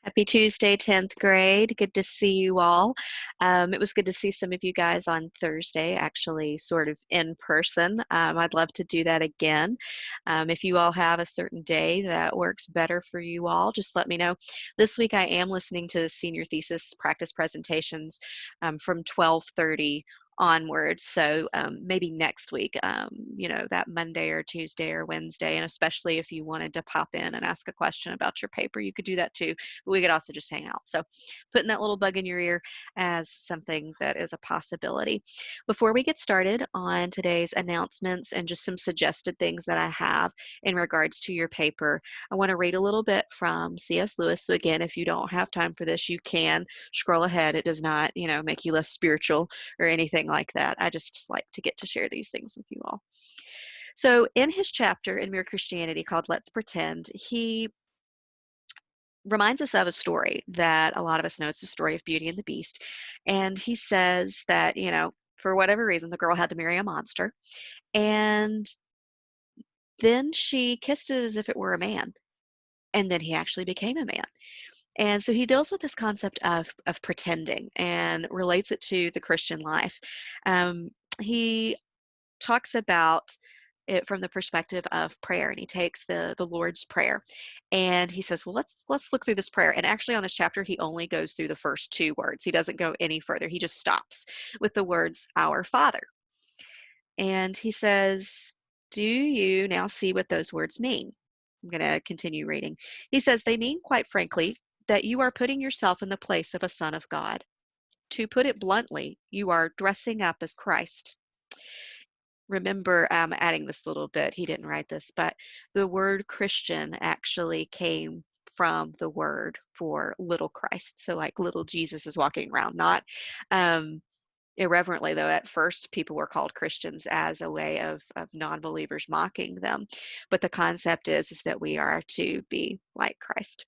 Happy Tuesday, 10th grade. Good to see you all. It was good to see some of you guys on Thursday, actually, sort of in person. I'd love to do that again. If you all have a certain day that works better for you all, just let me know. This week I am listening to the senior thesis practice presentations from 12:30 onwards. So maybe next week, that Monday or Tuesday or Wednesday, and especially if you wanted to pop in and ask a question about your paper, you could do that too. But we could also just hang out. So putting that little bug in your ear as something that is a possibility. Before we get started on today's announcements and just some suggested things that I have in regards to your paper, I want to read a little bit from C.S. Lewis. So again, if you don't have time for this, you can scroll ahead. It does not, make you less spiritual or anything like that. I just like to get to share these things with you all. So in his chapter in Mere Christianity called Let's Pretend, he reminds us of a story that a lot of us know. It's the story of Beauty and the Beast. And he says that, for whatever reason, the girl had to marry a monster. And then she kissed it as if it were a man. And then he actually became a man. And so he deals with this concept of pretending and relates it to the Christian life. He talks about it from the perspective of prayer, and he takes the Lord's Prayer, and he says, well, let's look through this prayer. And actually on this chapter he only goes through the first two words. He doesn't go any further. He just stops with the words our Father. And he says, do you now see what those words mean? I'm going to continue reading. He says, they mean, quite frankly, that you are putting yourself in the place of a son of God. To put it bluntly, you are dressing up as Christ. Remember, adding this little bit, he didn't write this, but the word Christian actually came from the word for little Christ. So like little Jesus is walking around, not irreverently, though. At first people were called Christians as a way of non-believers mocking them. But the concept is that we are to be like Christ.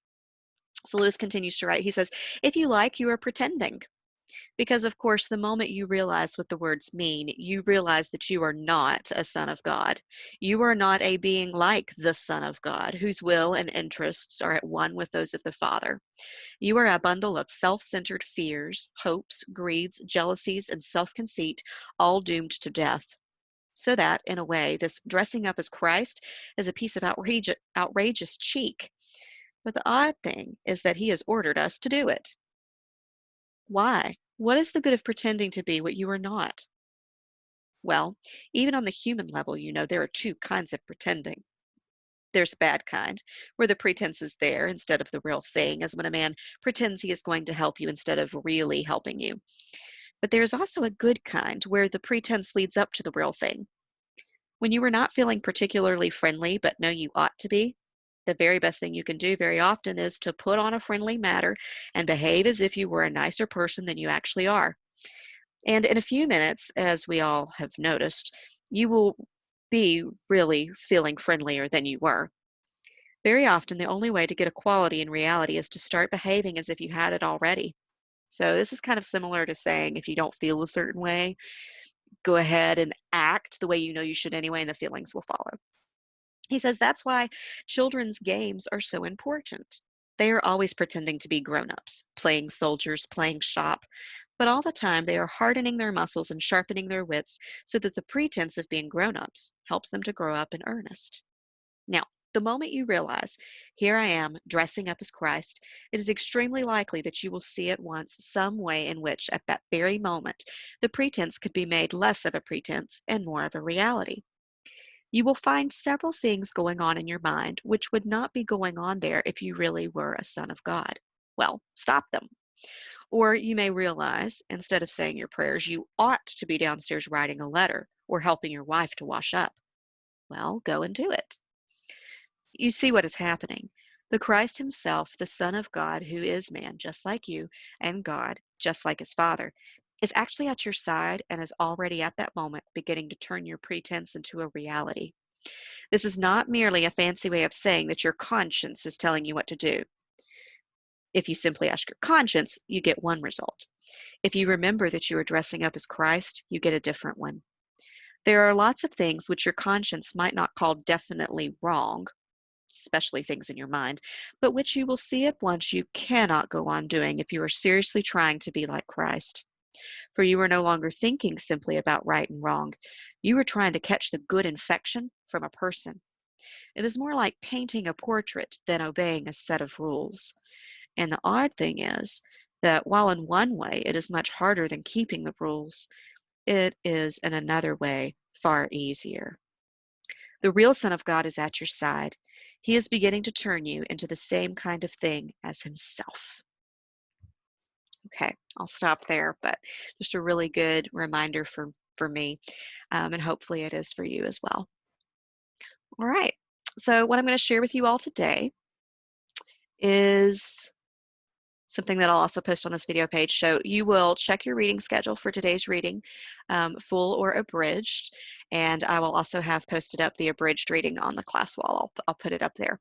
So Lewis continues to write. He says, if you like, you are pretending. Because, of course, the moment you realize what the words mean, you realize that you are not a son of God. You are not a being like the Son of God, whose will and interests are at one with those of the Father. You are a bundle of self-centered fears, hopes, greeds, jealousies, and self-conceit, all doomed to death. So that, in a way, this dressing up as Christ is a piece of outrageous cheek. But the odd thing is that he has ordered us to do it. Why? What is the good of pretending to be what you are not? Well, even on the human level, there are two kinds of pretending. There's a bad kind, where the pretense is there instead of the real thing, as when a man pretends he is going to help you instead of really helping you. But there's also a good kind, where the pretense leads up to the real thing. When you are not feeling particularly friendly, but know you ought to be, the very best thing you can do very often is to put on a friendly manner and behave as if you were a nicer person than you actually are. And in a few minutes, as we all have noticed, you will be really feeling friendlier than you were. Very often, the only way to get equality in reality is to start behaving as if you had it already. So this is kind of similar to saying if you don't feel a certain way, go ahead and act the way you know you should anyway, and the feelings will follow. He says that's why children's games are so important. They are always pretending to be grown-ups, playing soldiers, playing shop, but all the time they are hardening their muscles and sharpening their wits so that the pretense of being grown-ups helps them to grow up in earnest. Now, the moment you realize, here I am dressing up as Christ, it is extremely likely that you will see at once some way in which, at that very moment, the pretense could be made less of a pretense and more of a reality. You will find several things going on in your mind which would not be going on there if you really were a son of God. Well, stop them. Or you may realize, instead of saying your prayers, you ought to be downstairs writing a letter or helping your wife to wash up. Well, go and do it. You see what is happening. The Christ himself, the Son of God, who is man just like you, and God just like his Father, is actually at your side and is already at that moment beginning to turn your pretense into a reality. This is not merely a fancy way of saying that your conscience is telling you what to do. If you simply ask your conscience, you get one result. If you remember that you are dressing up as Christ, you get a different one. There are lots of things which your conscience might not call definitely wrong, especially things in your mind, but which you will see at once you cannot go on doing if you are seriously trying to be like Christ. For you are no longer thinking simply about right and wrong. You are trying to catch the good infection from a person. It is more like painting a portrait than obeying a set of rules. And the odd thing is that while in one way it is much harder than keeping the rules, it is in another way far easier. The real Son of God is at your side. He is beginning to turn you into the same kind of thing as himself. Okay, I'll stop there, but just a really good reminder for me, and hopefully it is for you as well. All right, so what I'm going to share with you all today is something that I'll also post on this video page. So you will check your reading schedule for today's reading, full or abridged, and I will also have posted up the abridged reading on the class wall. I'll put it up there.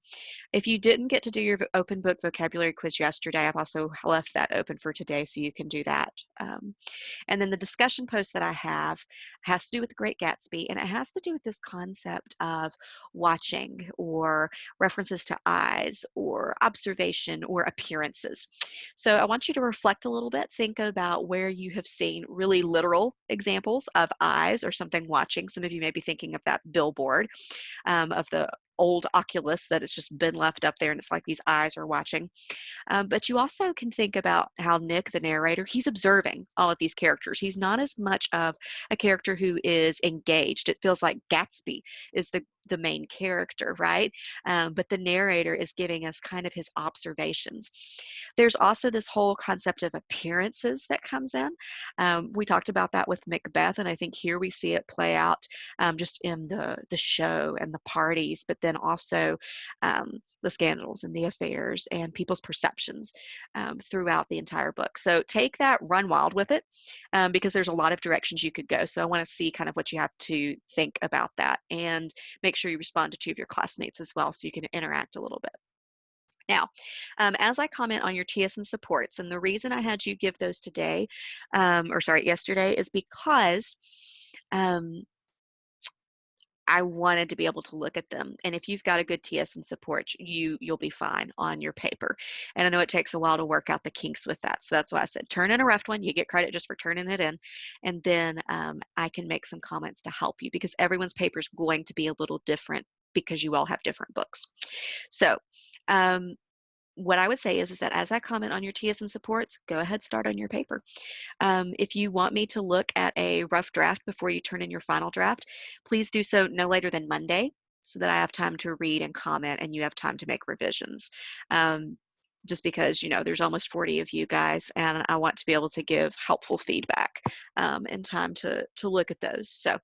If you didn't get to do your open book vocabulary quiz yesterday, I've also left that open for today, so you can do that. And then the discussion post that I have has to do with the Great Gatsby, and it has to do with this concept of watching or references to eyes or observation or appearances. So I want you to reflect a little bit, think about where you have seen really literal examples of eyes or something watching. Some of you may be thinking of that billboard, of the old Oculus that has just been left up there, and it's like these eyes are watching. But you also can think about how Nick, the narrator, he's observing all of these characters. He's not as much of a character who is engaged. It feels like Gatsby is the main character, right? But the narrator is giving us kind of his observations. There's also this whole concept of appearances that comes in. We talked about that with Macbeth, and I think here we see it play out just in the show and the parties, but then also the scandals and the affairs and people's perceptions throughout the entire book. So take that, run wild with it, because there's a lot of directions you could go. So I want to see kind of what you have to think about that, and make sure you respond to two of your classmates as well so you can interact a little bit. Now, as I comment on your TSN supports, and the reason I had you give those today, or sorry, yesterday, is because um, I wanted to be able to look at them. And if you've got a good TSN support, you'll be fine on your paper. And I know it takes a while to work out the kinks with that. So that's why I said turn in a rough one. You get credit just for turning it in. And then I can make some comments to help you, because everyone's paper is going to be a little different because you all have different books. So what I would say is that as I comment on your TSN supports, go ahead, start on your paper. If you want me to look at a rough draft before you turn in your final draft, please do so no later than Monday, so that I have time to read and comment and you have time to make revisions. Just because, there's almost 40 of you guys, and I want to be able to give helpful feedback in time to look at those. So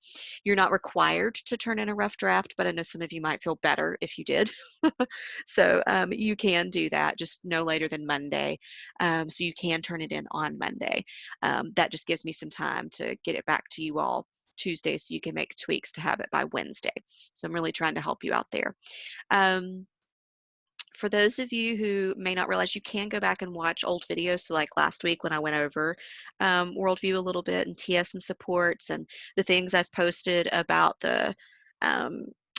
you're not required to turn in a rough draft, but I know some of you might feel better if you did. So you can do that just no later than Monday. So you can turn it in on Monday. That just gives me some time to get it back to you all Tuesday, so you can make tweaks to have it by Wednesday. So I'm really trying to help you out there. For those of you who may not realize, you can go back and watch old videos. So like last week when I went over Worldview a little bit and TSN supports and the things I've posted about the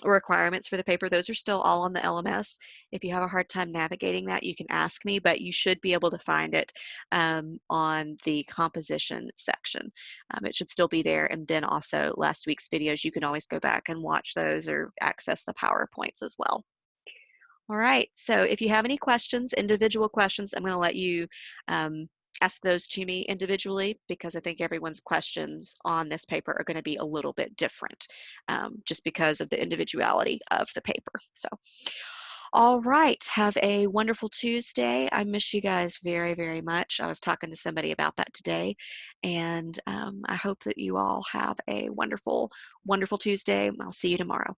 requirements for the paper, those are still all on the LMS. If you have a hard time navigating that, you can ask me, but you should be able to find it on the composition section. It should still be there. And then also last week's videos, you can always go back and watch those or access the PowerPoints as well. All right, so if you have any questions, individual questions, I'm going to let you ask those to me individually, because I think everyone's questions on this paper are going to be a little bit different, just because of the individuality of the paper. So, all right, have a wonderful Tuesday. I miss you guys very, very much. I was talking to somebody about that today, and I hope that you all have a wonderful, wonderful Tuesday. I'll see you tomorrow.